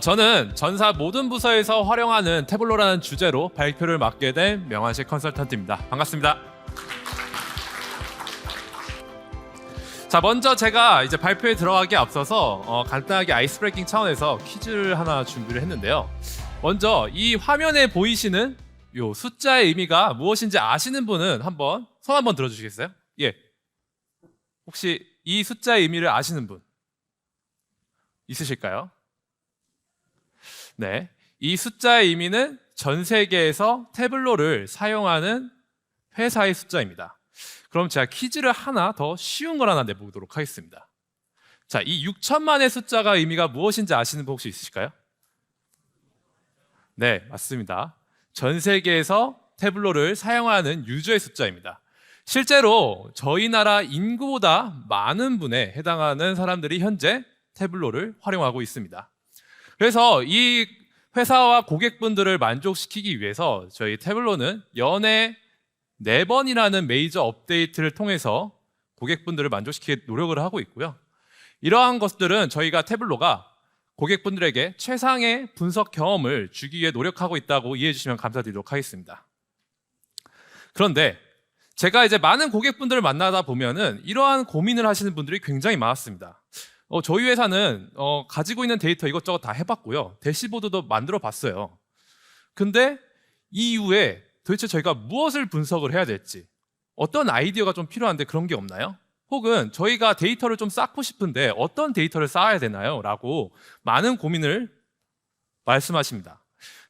저는 전사 모든 부서에서 활용하는 태블로라는 주제로 발표를 맡게 된 명환식 컨설턴트입니다. 반갑습니다. 자, 먼저 제가 이제 발표에 들어가기에 앞서서 간단하게 아이스 브레이킹 차원에서 퀴즈를 하나 준비를 했는데요. 먼저 이 화면에 보이시는 요 숫자의 의미가 무엇인지 아시는 분은 손 한번 들어주시겠어요? 예. 혹시 이 숫자의 의미를 아시는 분 있으실까요? 네. 이 숫자의 의미는 전 세계에서 태블로를 사용하는 회사의 숫자입니다. 그럼 제가 퀴즈를 하나 더 쉬운 걸 하나 내보도록 하겠습니다. 자, 이 6천만의 숫자가 의미가 무엇인지 아시는 분 혹시 있으실까요? 네, 맞습니다. 전 세계에서 태블로를 사용하는 유저의 숫자입니다. 실제로 저희 나라 인구보다 많은 분에 해당하는 사람들이 현재 태블로를 활용하고 있습니다. 그래서 이 회사와 고객분들을 만족시키기 위해서 저희 태블로는 연에 4번이라는 메이저 업데이트를 통해서 고객분들을 만족시키기 노력을 하고 있고요. 이러한 것들은 저희가 태블로가 고객분들에게 최상의 분석 경험을 주기 위해 노력하고 있다고 이해해 주시면 감사드리도록 하겠습니다. 그런데 제가 이제 많은 고객분들을 만나다 보면은 이러한 고민을 하시는 분들이 굉장히 많았습니다. 저희 회사는 가지고 있는 데이터 이것저것 다 해봤고요. 대시보드도 만들어 봤어요. 근데 이후에 도대체 저희가 무엇을 분석을 해야 될지, 어떤 아이디어가 좀 필요한데 그런 게 없나요? 혹은 저희가 데이터를 좀 쌓고 싶은데 어떤 데이터를 쌓아야 되나요? 라고 많은 고민을 말씀하십니다.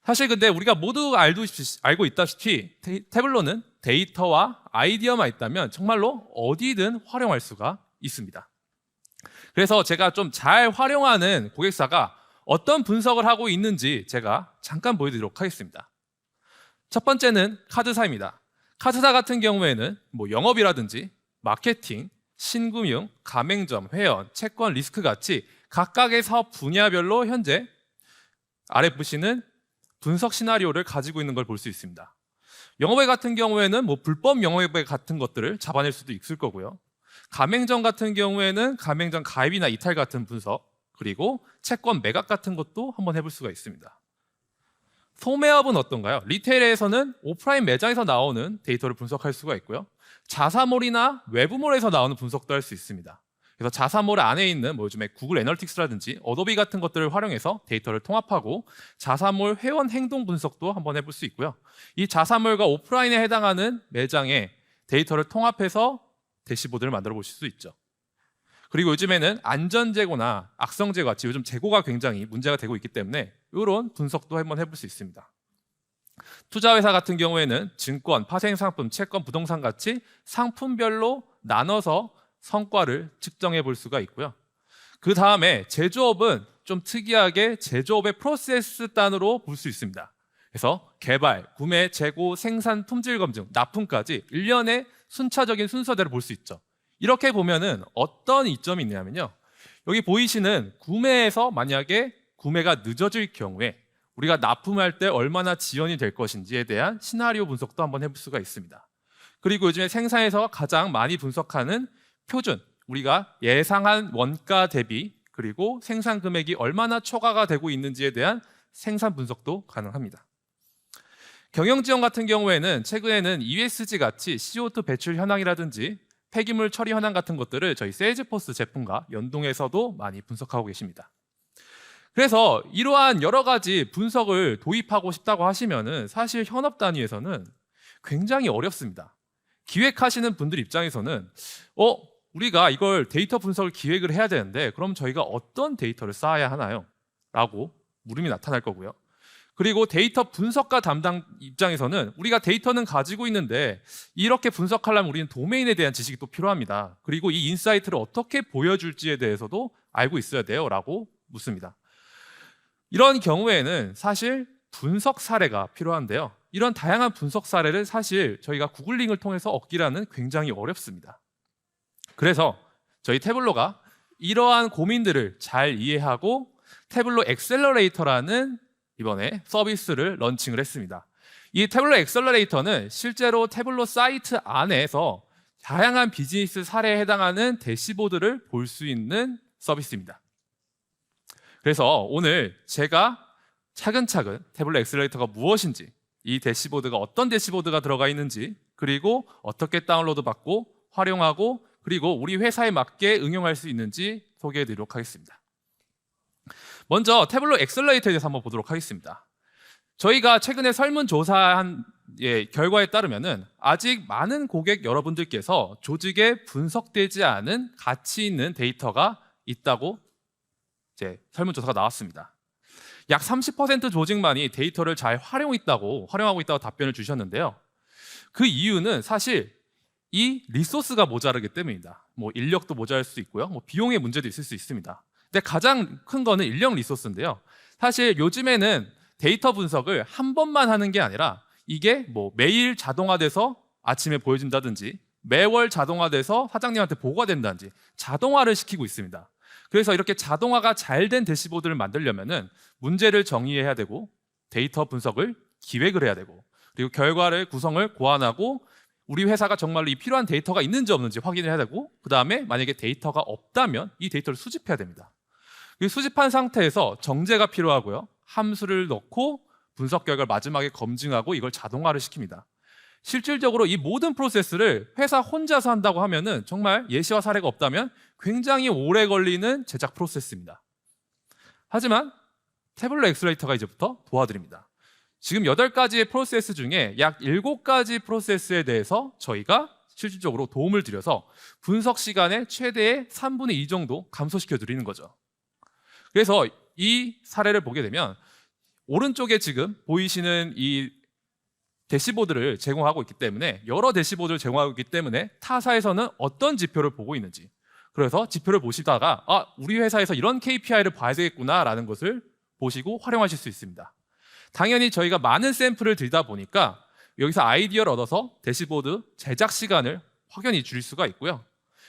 사실 근데 우리가 모두 알고 있다시피 태블로는 데이터와 아이디어만 있다면 정말로 어디든 활용할 수가 있습니다. 그래서 제가 좀 잘 활용하는 고객사가 어떤 분석을 하고 있는지 제가 잠깐 보여드리도록 하겠습니다. 첫 번째는 카드사입니다. 카드사 같은 경우에는 영업이라든지 마케팅, 신금융, 가맹점, 회원, 채권, 리스크 같이 각각의 사업 분야별로 현재 아래 보시는 분석 시나리오를 가지고 있는 걸 볼 수 있습니다. 영업외 같은 경우에는 불법 영업외 같은 것들을 잡아낼 수도 있을 거고요. 가맹점 같은 경우에는 가맹점 가입이나 이탈 같은 분석, 그리고 채권 매각 같은 것도 한번 해볼 수가 있습니다. 소매업은 어떤가요? 리테일에서는 오프라인 매장에서 나오는 데이터를 분석할 수가 있고요. 자사몰이나 외부몰에서 나오는 분석도 할 수 있습니다. 그래서 자사몰 안에 있는 요즘에 구글 애널리틱스라든지 어도비 같은 것들을 활용해서 데이터를 통합하고 자사몰 회원 행동 분석도 한번 해볼 수 있고요. 이 자사몰과 오프라인에 해당하는 매장의 데이터를 통합해서 대시보드를 만들어 보실 수 있죠. 그리고 요즘에는 안전재고나 악성재고 같이 요즘 재고가 굉장히 문제가 되고 있기 때문에 이런 분석도 한번 해볼 수 있습니다. 투자회사 같은 경우에는 증권, 파생상품, 채권, 부동산 같이 상품별로 나눠서 성과를 측정해 볼 수가 있고요. 그 다음에 제조업은 좀 특이하게 제조업의 프로세스 단으로 볼 수 있습니다. 그래서 개발, 구매, 재고, 생산, 품질 검증, 납품까지 일련의 순차적인 순서대로 볼 수 있죠. 이렇게 보면은 어떤 이점이 있냐면요. 여기 보이시는 구매에서 만약에 구매가 늦어질 경우에 우리가 납품할 때 얼마나 지연이 될 것인지에 대한 시나리오 분석도 한번 해볼 수가 있습니다. 그리고 요즘에 생산에서 가장 많이 분석하는 표준, 우리가 예상한 원가 대비 그리고 생산 금액이 얼마나 초과가 되고 있는지에 대한 생산 분석도 가능합니다. 경영 지원 같은 경우에는 최근에는 ESG 같이 CO2 배출 현황이라든지 폐기물 처리 현황 같은 것들을 저희 세일즈포스 제품과 연동해서도 많이 분석하고 계십니다. 그래서 이러한 여러 가지 분석을 도입하고 싶다고 하시면은 사실 현업 단위에서는 굉장히 어렵습니다. 기획하시는 분들 입장에서는 우리가 이걸 데이터 분석을 기획을 해야 되는데 그럼 저희가 어떤 데이터를 쌓아야 하나요? 라고 물음이 나타날 거고요. 그리고 데이터 분석가 담당 입장에서는 우리가 데이터는 가지고 있는데 이렇게 분석하려면 우리는 도메인에 대한 지식이 또 필요합니다. 그리고 이 인사이트를 어떻게 보여줄지에 대해서도 알고 있어야 돼요 라고 묻습니다. 이런 경우에는 사실 분석 사례가 필요한데요. 이런 다양한 분석 사례를 사실 저희가 구글링을 통해서 얻기라는 굉장히 어렵습니다. 그래서 저희 태블로가 이러한 고민들을 잘 이해하고 태블로 엑셀러레이터라는 이번에 서비스를 런칭을 했습니다. 이 태블로 엑셀러레이터는 실제로 태블로 사이트 안에서 다양한 비즈니스 사례에 해당하는 대시보드를 볼 수 있는 서비스입니다. 그래서 오늘 제가 차근차근 태블릿 엑셀러레이터가 무엇인지, 이 대시보드가 어떤 대시보드가 들어가 있는지, 그리고 어떻게 다운로드 받고 활용하고 그리고 우리 회사에 맞게 응용할 수 있는지 소개해 드리도록 하겠습니다. 먼저 태블릿 엑셀러레이터에 대해서 한번 보도록 하겠습니다. 저희가 최근에 설문조사한 결과에 따르면은 아직 많은 고객 여러분들께서 조직에 분석되지 않은 가치 있는 데이터가 있다고 설문조사가 나왔습니다. 약 30% 조직만이 데이터를 잘 활용하고 있다고 답변을 주셨는데요. 그 이유는 사실 이 리소스가 모자라기 때문입니다. 인력도 모자랄 수 있고요. 비용의 문제도 있을 수 있습니다. 근데 가장 큰 거는 인력 리소스인데요. 사실 요즘에는 데이터 분석을 한 번만 하는 게 아니라 이게 매일 자동화돼서 아침에 보여준다든지 매월 자동화돼서 사장님한테 보고가 된다든지 자동화를 시키고 있습니다. 그래서 이렇게 자동화가 잘 된 대시보드를 만들려면은 문제를 정의해야 되고 데이터 분석을 기획을 해야 되고 그리고 결과를 구성을 고안하고 우리 회사가 정말로 이 필요한 데이터가 있는지 없는지 확인을 해야 되고 그 다음에 만약에 데이터가 없다면 이 데이터를 수집해야 됩니다. 수집한 상태에서 정제가 필요하고요. 함수를 넣고 분석 결과를 마지막에 검증하고 이걸 자동화를 시킵니다. 실질적으로 이 모든 프로세스를 회사 혼자서 한다고 하면은 정말 예시와 사례가 없다면 굉장히 오래 걸리는 제작 프로세스입니다. 하지만 태블릿 엑셀러레이터가 이제부터 도와드립니다. 지금 8가지의 프로세스 중에 약 7가지 프로세스에 대해서 저희가 실질적으로 도움을 드려서 분석 시간의 최대의 3분의 2 정도 감소시켜 드리는 거죠. 그래서 이 사례를 보게 되면 오른쪽에 지금 보이시는 이 대시보드를 제공하고 있기 때문에 여러 대시보드를 제공하고 있기 때문에 타사에서는 어떤 지표를 보고 있는지 그래서 지표를 보시다가 우리 회사에서 이런 KPI를 봐야 되겠구나라는 것을 보시고 활용하실 수 있습니다. 당연히 저희가 많은 샘플을 들다 보니까 여기서 아이디어를 얻어서 대시보드 제작 시간을 확연히 줄일 수가 있고요.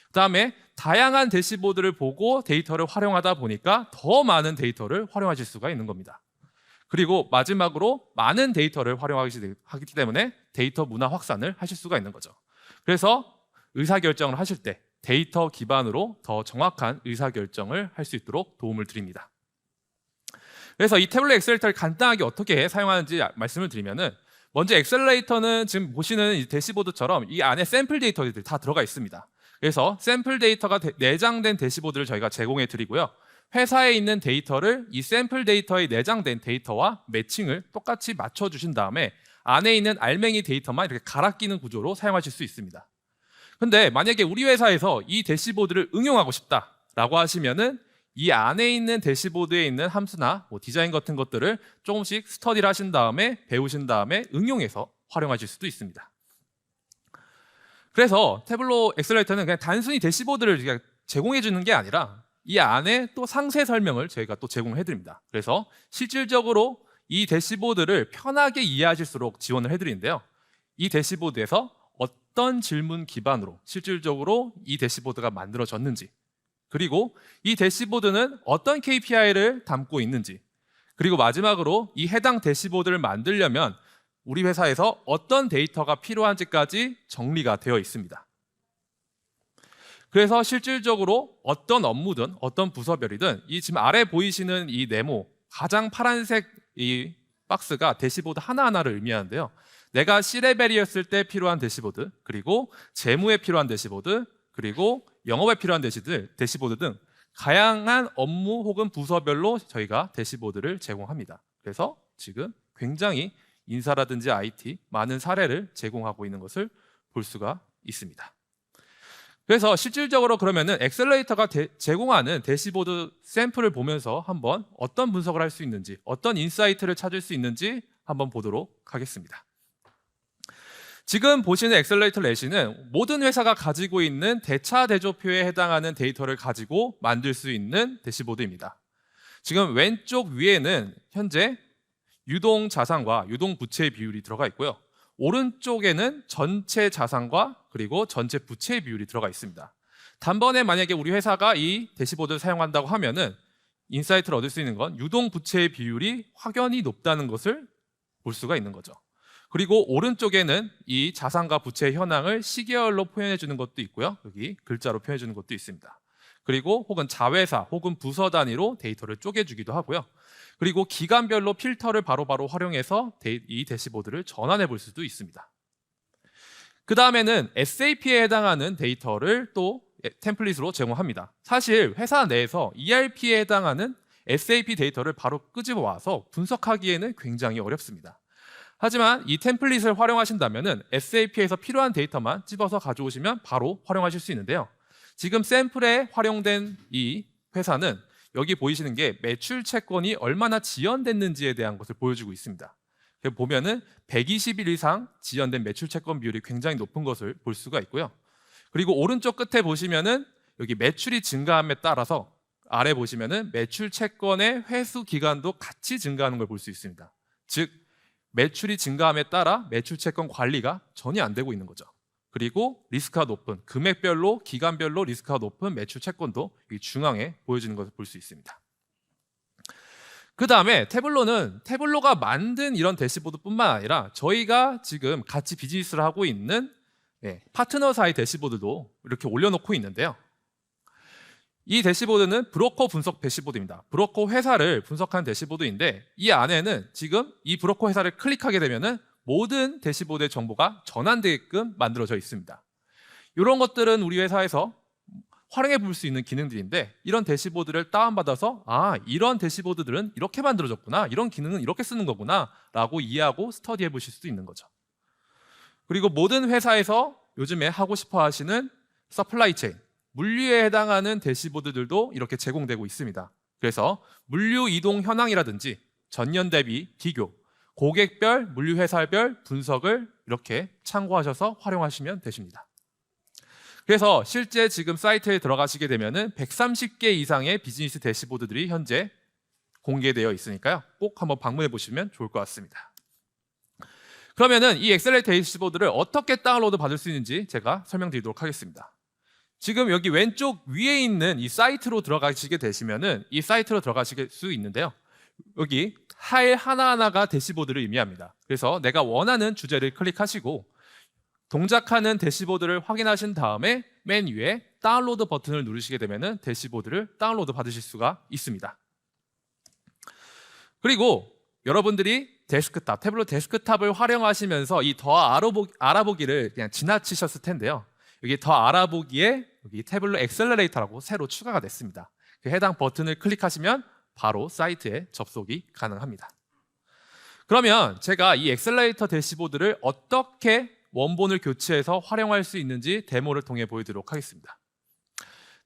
그 다음에 다양한 대시보드를 보고 데이터를 활용하다 보니까 더 많은 데이터를 활용하실 수가 있는 겁니다. 그리고 마지막으로 많은 데이터를 활용하기 때문에 데이터 문화 확산을 하실 수가 있는 거죠. 그래서 의사결정을 하실 때 데이터 기반으로 더 정확한 의사결정을 할 수 있도록 도움을 드립니다. 그래서 이 태블릿 엑셀러레이터를 간단하게 어떻게 사용하는지 말씀을 드리면은 먼저 엑셀러레이터는 지금 보시는 이 대시보드처럼 이 안에 샘플 데이터들이 다 들어가 있습니다. 그래서 샘플 데이터가 내장된 대시보드를 저희가 제공해 드리고요. 회사에 있는 데이터를 이 샘플 데이터에 내장된 데이터와 매칭을 똑같이 맞춰주신 다음에 안에 있는 알맹이 데이터만 이렇게 갈아 끼는 구조로 사용하실 수 있습니다. 근데 만약에 우리 회사에서 이 대시보드를 응용하고 싶다라고 하시면은 이 안에 있는 대시보드에 있는 함수나 디자인 같은 것들을 조금씩 스터디를 하신 다음에 배우신 다음에 응용해서 활용하실 수도 있습니다. 그래서 태블릿 엑셀러레이터는 그냥 단순히 대시보드를 제공해 주는 게 아니라 이 안에 또 상세 설명을 저희가 또 제공해 드립니다. 그래서 실질적으로 이 대시보드를 편하게 이해하실수록 지원을 해드리는데요. 이 대시보드에서 어떤 질문 기반으로 실질적으로 이 대시보드가 만들어졌는지 그리고 이 대시보드는 어떤 KPI를 담고 있는지 그리고 마지막으로 이 해당 대시보드를 만들려면 우리 회사에서 어떤 데이터가 필요한지까지 정리가 되어 있습니다. 그래서 실질적으로 어떤 업무든 어떤 부서별이든 이 지금 아래 보이시는 이 네모 가장 파란색 이 박스가 대시보드 하나하나를 의미하는데요. 내가 C레벨이었을 때 필요한 대시보드 그리고 재무에 필요한 대시보드 그리고 영업에 필요한 대시보드 등 다양한 업무 혹은 부서별로 저희가 대시보드를 제공합니다. 그래서 지금 굉장히 인사라든지 IT 많은 사례를 제공하고 있는 것을 볼 수가 있습니다. 그래서 실질적으로 그러면은 엑셀러레이터가 제공하는 대시보드 샘플을 보면서 한번 어떤 분석을 할 수 있는지 어떤 인사이트를 찾을 수 있는지 한번 보도록 하겠습니다. 지금 보시는 엑셀러레이터 래시는 모든 회사가 가지고 있는 대차 대조표에 해당하는 데이터를 가지고 만들 수 있는 대시보드입니다. 지금 왼쪽 위에는 현재 유동 자산과 유동 부채의 비율이 들어가 있고요. 오른쪽에는 전체 자산과 그리고 전체 부채의 비율이 들어가 있습니다. 단번에 만약에 우리 회사가 이 대시보드를 사용한다고 하면은 인사이트를 얻을 수 있는 건 유동 부채의 비율이 확연히 높다는 것을 볼 수가 있는 거죠. 그리고 오른쪽에는 이 자산과 부채의 현황을 시계열로 표현해 주는 것도 있고요. 여기 글자로 표현해 주는 것도 있습니다. 그리고 혹은 자회사 혹은 부서 단위로 데이터를 쪼개주기도 하고요. 그리고 기간별로 필터를 바로바로 활용해서 이 대시보드를 전환해 볼 수도 있습니다. 그 다음에는 SAP에 해당하는 데이터를 또 템플릿으로 제공합니다. 사실 회사 내에서 ERP에 해당하는 SAP 데이터를 바로 끄집어 와서 분석하기에는 굉장히 어렵습니다. 하지만 이 템플릿을 활용하신다면 SAP에서 필요한 데이터만 집어서 가져오시면 바로 활용하실 수 있는데요. 지금 샘플에 활용된 이 회사는 여기 보이시는 게 매출 채권이 얼마나 지연됐는지에 대한 것을 보여주고 있습니다. 보면은 120일 이상 지연된 매출 채권 비율이 굉장히 높은 것을 볼 수가 있고요. 그리고 오른쪽 끝에 보시면은 여기 매출이 증가함에 따라서 아래 보시면은 매출 채권의 회수 기간도 같이 증가하는 걸 볼 수 있습니다. 즉 매출이 증가함에 따라 매출 채권 관리가 전혀 안 되고 있는 거죠. 그리고 리스크가 높은 금액별로 기간별로 리스크가 높은 매출 채권도 이 중앙에 보여지는 것을 볼 수 있습니다. 그 다음에 태블로가 만든 이런 대시보드뿐만 아니라 저희가 지금 같이 비즈니스를 하고 있는 파트너사의 대시보드도 이렇게 올려놓고 있는데요. 이 대시보드는 브로커 분석 대시보드입니다. 브로커 회사를 분석한 대시보드인데 이 안에는 지금 이 브로커 회사를 클릭하게 되면은 모든 대시보드의 정보가 전환되게끔 만들어져 있습니다. 이런 것들은 우리 회사에서 활용해 볼 수 있는 기능들인데 이런 대시보드를 다운받아서 이런 대시보드들은 이렇게 만들어졌구나, 이런 기능은 이렇게 쓰는 거구나 라고 이해하고 스터디해 보실 수도 있는 거죠. 그리고 모든 회사에서 요즘에 하고 싶어 하시는 서플라이 체인, 물류에 해당하는 대시보드들도 이렇게 제공되고 있습니다. 그래서 물류 이동 현황이라든지 전년 대비 비교, 고객별, 물류회사별 분석을 이렇게 참고하셔서 활용하시면 되십니다. 그래서 실제 지금 사이트에 들어가시게 되면은 130개 이상의 비즈니스 대시보드들이 현재 공개되어 있으니까요. 꼭 한번 방문해 보시면 좋을 것 같습니다. 그러면은 이 엑셀 대시보드를 어떻게 다운로드 받을 수 있는지 제가 설명드리도록 하겠습니다. 지금 여기 왼쪽 위에 있는 이 사이트로 들어가시게 되시면은 이 사이트로 들어가실 수 있는데요. 여기 파일 하나하나가 대시보드를 의미합니다. 그래서 내가 원하는 주제를 클릭하시고 동작하는 대시보드를 확인하신 다음에 맨 위에 다운로드 버튼을 누르시게 되면 대시보드를 다운로드 받으실 수가 있습니다. 그리고 여러분들이 데스크탑, 태블로 데스크탑을 활용하시면서 이 더 알아보기를 그냥 지나치셨을 텐데요. 여기 더 알아보기에 여기 태블로 엑셀러레이터라고 새로 추가가 됐습니다. 그 해당 버튼을 클릭하시면 바로 사이트에 접속이 가능합니다. 그러면 제가 이 엑셀러레이터 대시보드를 어떻게 원본을 교체해서 활용할 수 있는지 데모를 통해 보여드리도록 하겠습니다.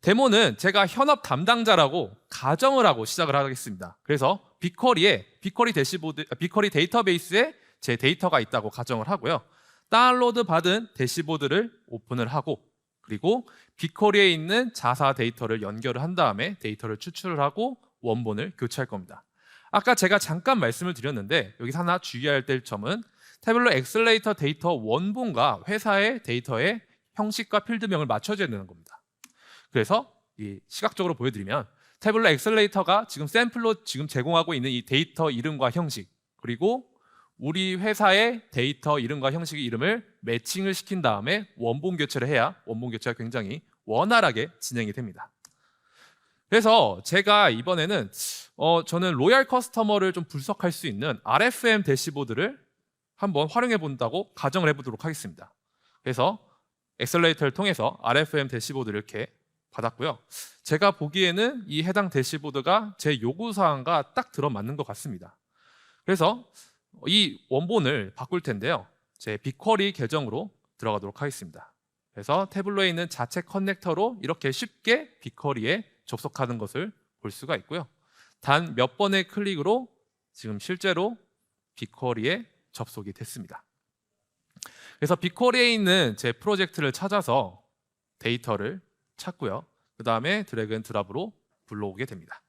데모는 제가 현업 담당자라고 가정을 하고 시작을 하겠습니다. 그래서 빅쿼리 데이터베이스에 제 데이터가 있다고 가정을 하고요. 다운로드 받은 대시보드를 오픈을 하고 그리고 빅쿼리에 있는 자사 데이터를 연결을 한 다음에 데이터를 추출을 하고 원본을 교체할 겁니다. 아까 제가 잠깐 말씀을 드렸는데 여기서 하나 주의해야 될 점은 태블로 엑셀러레이터 데이터 원본과 회사의 데이터의 형식과 필드명을 맞춰줘야 되는 겁니다. 그래서 시각적으로 보여드리면 태블로 엑셀러레이터가 지금 샘플로 지금 제공하고 있는 이 데이터 이름과 형식 그리고 우리 회사의 데이터 이름과 형식의 이름을 매칭을 시킨 다음에 원본 교체를 해야 원본 교체가 굉장히 원활하게 진행이 됩니다. 그래서 제가 이번에는 저는 로얄 커스터머를 좀 분석할 수 있는 RFM 대시보드를 한번 활용해 본다고 가정을 해보도록 하겠습니다. 그래서 엑셀러레이터를 통해서 RFM 대시보드를 이렇게 받았고요. 제가 보기에는 이 해당 대시보드가 제 요구사항과 딱 들어맞는 것 같습니다. 그래서 이 원본을 바꿀 텐데요. 제 빅쿼리 계정으로 들어가도록 하겠습니다. 그래서 태블로에 있는 자체 커넥터로 이렇게 쉽게 빅쿼리에 접속하는 것을 볼 수가 있고요. 단 몇 번의 클릭으로 지금 실제로 빅쿼리에 접속이 됐습니다. 그래서 빅쿼리에 있는 제 프로젝트를 찾아서 데이터를 찾고요. 그 다음에 드래그 앤 드랍으로 불러오게 됩니다.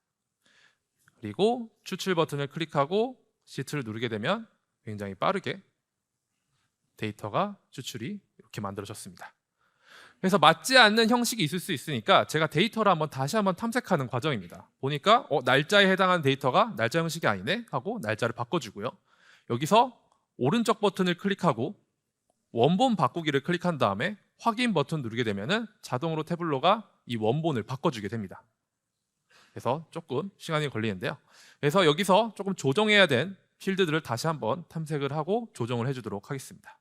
그리고 추출 버튼을 클릭하고 시트를 누르게 되면 굉장히 빠르게 데이터가 추출이 이렇게 만들어졌습니다. 그래서 맞지 않는 형식이 있을 수 있으니까 제가 데이터를 다시 한번 탐색하는 과정입니다. 보니까 날짜에 해당하는 데이터가 날짜 형식이 아니네 하고 날짜를 바꿔주고요. 여기서 오른쪽 버튼을 클릭하고 원본 바꾸기를 클릭한 다음에 확인 버튼 누르게 되면은 자동으로 태블로가 이 원본을 바꿔주게 됩니다. 그래서 조금 시간이 걸리는데요. 그래서 여기서 조금 조정해야 된 필드들을 다시 한번 탐색을 하고 조정을 해주도록 하겠습니다.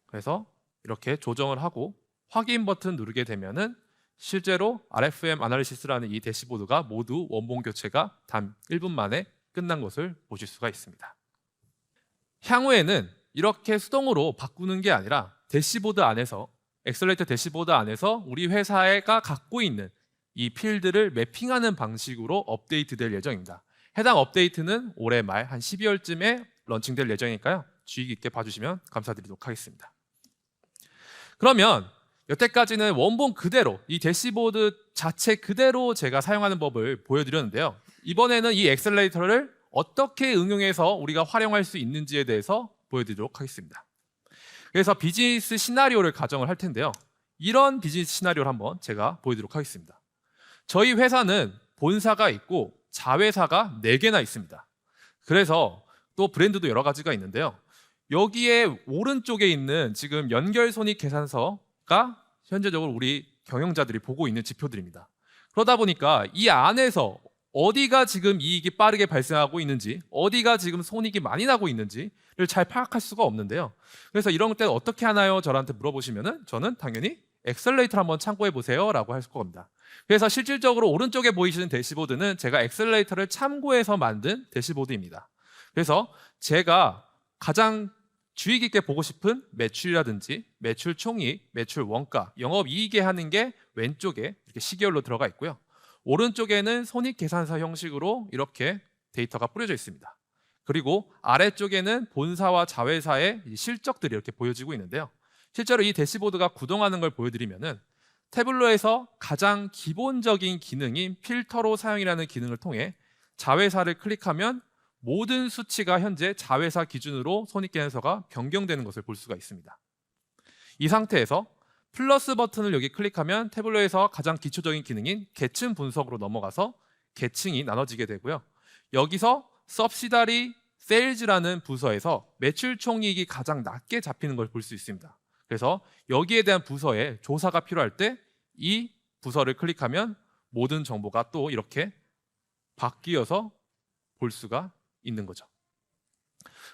그래서 이렇게 조정을 하고 확인 버튼 누르게 되면은 실제로 RFM 아날리시스라는 이 대시보드가 모두 원본 교체가 단 1분 만에 끝난 것을 보실 수가 있습니다. 향후에는 이렇게 수동으로 바꾸는 게 아니라 대시보드 안에서 엑셀레이터 대시보드 안에서 우리 회사가 갖고 있는 이 필드를 매핑하는 방식으로 업데이트될 예정입니다. 해당 업데이트는 올해 말 한 12월쯤에 런칭될 예정이니까요. 주의 깊게 봐주시면 감사드리도록 하겠습니다. 그러면 여태까지는 원본 그대로 이 대시보드 자체 그대로 제가 사용하는 법을 보여드렸는데요. 이번에는 이 엑셀레이터를 어떻게 응용해서 우리가 활용할 수 있는지에 대해서 보여드리도록 하겠습니다. 그래서 비즈니스 시나리오를 가정을 할 텐데요. 이런 비즈니스 시나리오를 한번 제가 보여드리도록 하겠습니다. 저희 회사는 본사가 있고 자회사가 4개나 있습니다. 그래서 또 브랜드도 여러 가지가 있는데요. 여기에 오른쪽에 있는 지금 연결손익 계산서가 현재적으로 우리 경영자들이 보고 있는 지표들입니다. 그러다 보니까 이 안에서 어디가 지금 이익이 빠르게 발생하고 있는지, 어디가 지금 손익이 많이 나고 있는지를 잘 파악할 수가 없는데요. 그래서 이런 때 어떻게 하나요? 저한테 물어보시면은 저는 당연히 엑셀레이터를 한번 참고해 보세요 라고 할 겁니다. 그래서 실질적으로 오른쪽에 보이시는 대시보드는 제가 엑셀레이터를 참고해서 만든 대시보드입니다. 그래서 제가 가장 주의 깊게 보고 싶은 매출이라든지 매출 총이익, 매출 원가, 영업이익에 하는 게 왼쪽에 이렇게 시계열로 들어가 있고요. 오른쪽에는 손익계산서 형식으로 이렇게 데이터가 뿌려져 있습니다. 그리고 아래쪽에는 본사와 자회사의 실적들이 이렇게 보여지고 있는데요. 실제로 이 대시보드가 구동하는 걸 보여드리면은 태블로에서 가장 기본적인 기능인 필터로 사용이라는 기능을 통해 자회사를 클릭하면 모든 수치가 현재 자회사 기준으로 손익계산서가 변경되는 것을 볼 수가 있습니다. 이 상태에서 플러스 버튼을 여기 클릭하면 태블로에서 가장 기초적인 기능인 계층 분석으로 넘어가서 계층이 나눠지게 되고요. 여기서 subsidiary sales라는 부서에서 매출 총이익이 가장 낮게 잡히는 걸 볼 수 있습니다. 그래서 여기에 대한 부서에 조사가 필요할 때 이 부서를 클릭하면 모든 정보가 또 이렇게 바뀌어서 볼 수가 있는 거죠.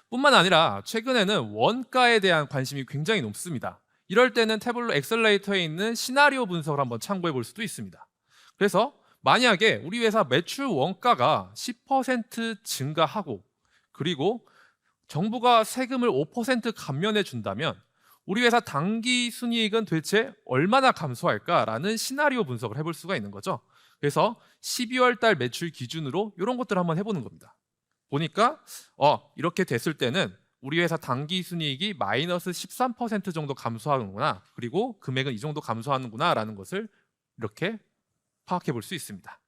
뿐만 아니라 최근에는 원가에 대한 관심이 굉장히 높습니다. 이럴 때는 태블로 엑셀레이터에 있는 시나리오 분석을 한번 참고해 볼 수도 있습니다. 그래서 만약에 우리 회사 매출 원가가 10% 증가하고 그리고 정부가 세금을 5% 감면해 준다면 우리 회사 당기 순이익은 도대체 얼마나 감소할까라는 시나리오 분석을 해볼 수가 있는 거죠. 그래서 12월 달 매출 기준으로 이런 것들을 한번 해보는 겁니다. 보니까 이렇게 됐을 때는 우리 회사 당기 순이익이 마이너스 13% 정도 감소하는구나. 그리고 금액은 이 정도 감소하는구나 라는 것을 이렇게 파악해 볼 수 있습니다.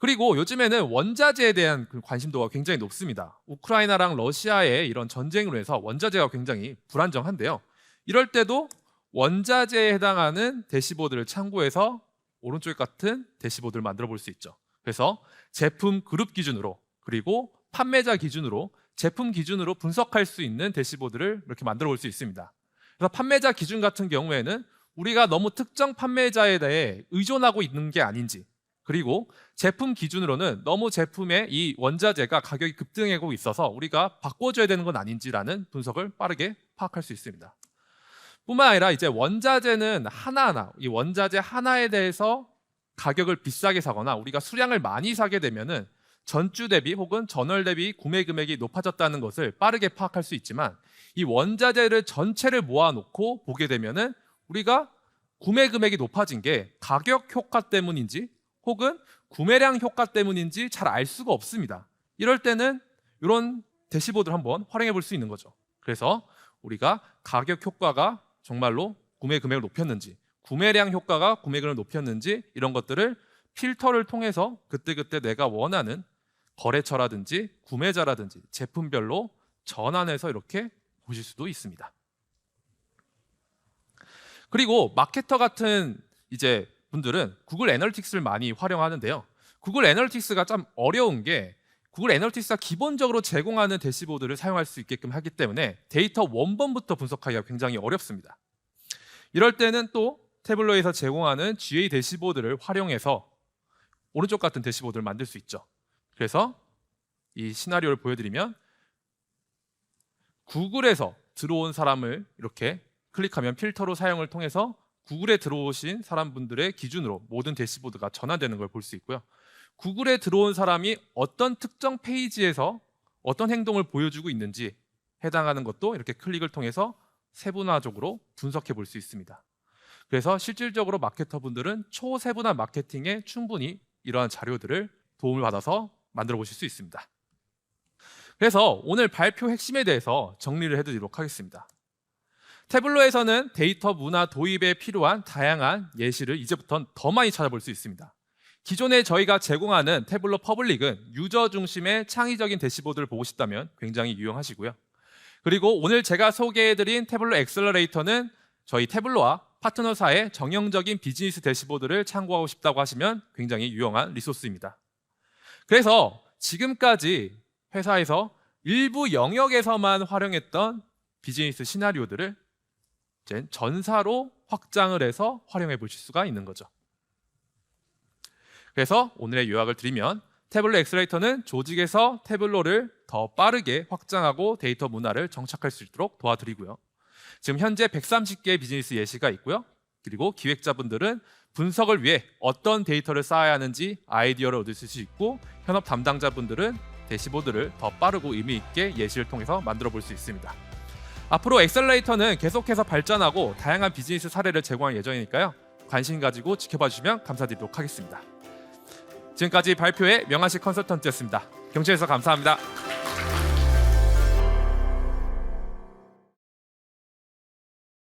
그리고 요즘에는 원자재에 대한 관심도가 굉장히 높습니다. 우크라이나랑 러시아의 이런 전쟁으로 해서 원자재가 굉장히 불안정한데요. 이럴 때도 원자재에 해당하는 대시보드를 참고해서 오른쪽 같은 대시보드를 만들어 볼 수 있죠. 그래서 제품 그룹 기준으로 그리고 판매자 기준으로 제품 기준으로 분석할 수 있는 대시보드를 이렇게 만들어 볼 수 있습니다. 그래서 판매자 기준 같은 경우에는 우리가 너무 특정 판매자에 대해 의존하고 있는 게 아닌지 그리고 제품 기준으로는 너무 제품의 이 원자재가 가격이 급등하고 있어서 우리가 바꿔줘야 되는 건 아닌지라는 분석을 빠르게 파악할 수 있습니다. 뿐만 아니라 이제 원자재는 하나하나 이 원자재 하나에 대해서 가격을 비싸게 사거나 우리가 수량을 많이 사게 되면은 전주 대비 혹은 전월 대비 구매 금액이 높아졌다는 것을 빠르게 파악할 수 있지만 이 원자재를 전체를 모아놓고 보게 되면은 우리가 구매 금액이 높아진 게 가격 효과 때문인지 혹은 구매량 효과 때문인지 잘 알 수가 없습니다. 이럴 때는 이런 대시보드를 한번 활용해 볼 수 있는 거죠. 그래서 우리가 가격 효과가 정말로 구매 금액을 높였는지 구매량 효과가 구매금을 높였는지 이런 것들을 필터를 통해서 그때그때 내가 원하는 거래처라든지 구매자라든지 제품별로 전환해서 이렇게 보실 수도 있습니다. 그리고 마케터 같은 이제 분들은 구글 애널리틱스를 많이 활용하는데요. 구글 애널리틱스가 좀 어려운 게 구글 애널리티스가 기본적으로 제공하는 대시보드를 사용할 수 있게끔 하기 때문에 데이터 원본부터 분석하기가 굉장히 어렵습니다. 이럴 때는 또 태블로에서 제공하는 GA 대시보드를 활용해서 오른쪽 같은 대시보드를 만들 수 있죠. 그래서 이 시나리오를 보여드리면 구글에서 들어온 사람을 이렇게 클릭하면 필터로 사용을 통해서 구글에 들어오신 사람분들의 기준으로 모든 대시보드가 전환되는 걸 볼 수 있고요. 구글에 들어온 사람이 어떤 특정 페이지에서 어떤 행동을 보여주고 있는지 해당하는 것도 이렇게 클릭을 통해서 세분화적으로 분석해 볼 수 있습니다. 그래서 실질적으로 마케터분들은 초세분화 마케팅에 충분히 이러한 자료들을 도움을 받아서 만들어 보실 수 있습니다. 그래서 오늘 발표 핵심에 대해서 정리를 해드리도록 하겠습니다. 태블로에서는 데이터 문화 도입에 필요한 다양한 예시를 이제부터는 더 많이 찾아볼 수 있습니다. 기존에 저희가 제공하는 태블로 퍼블릭은 유저 중심의 창의적인 대시보드를 보고 싶다면 굉장히 유용하시고요. 그리고 오늘 제가 소개해드린 태블로 엑셀러레이터는 저희 태블로와 파트너사의 정형적인 비즈니스 대시보드를 참고하고 싶다고 하시면 굉장히 유용한 리소스입니다. 그래서 지금까지 회사에서 일부 영역에서만 활용했던 비즈니스 시나리오들을 이제 전사로 확장을 해서 활용해 보실 수가 있는 거죠. 그래서 오늘의 요약을 드리면 태블로 엑셀레이터는 조직에서 태블로를 더 빠르게 확장하고 데이터 문화를 정착할 수 있도록 도와드리고요. 지금 현재 130개의 비즈니스 예시가 있고요. 그리고 기획자분들은 분석을 위해 어떤 데이터를 쌓아야 하는지 아이디어를 얻을 수 있고, 현업 담당자분들은 대시보드를 더 빠르고 의미 있게 예시를 통해서 만들어 볼 수 있습니다. 앞으로 엑셀레이터는 계속해서 발전하고 다양한 비즈니스 사례를 제공할 예정이니까요. 관심 가지고 지켜봐 주시면 감사드리도록 하겠습니다. 지금까지 발표의 명한식 컨설턴트였습니다. 경청해주셔서 감사합니다.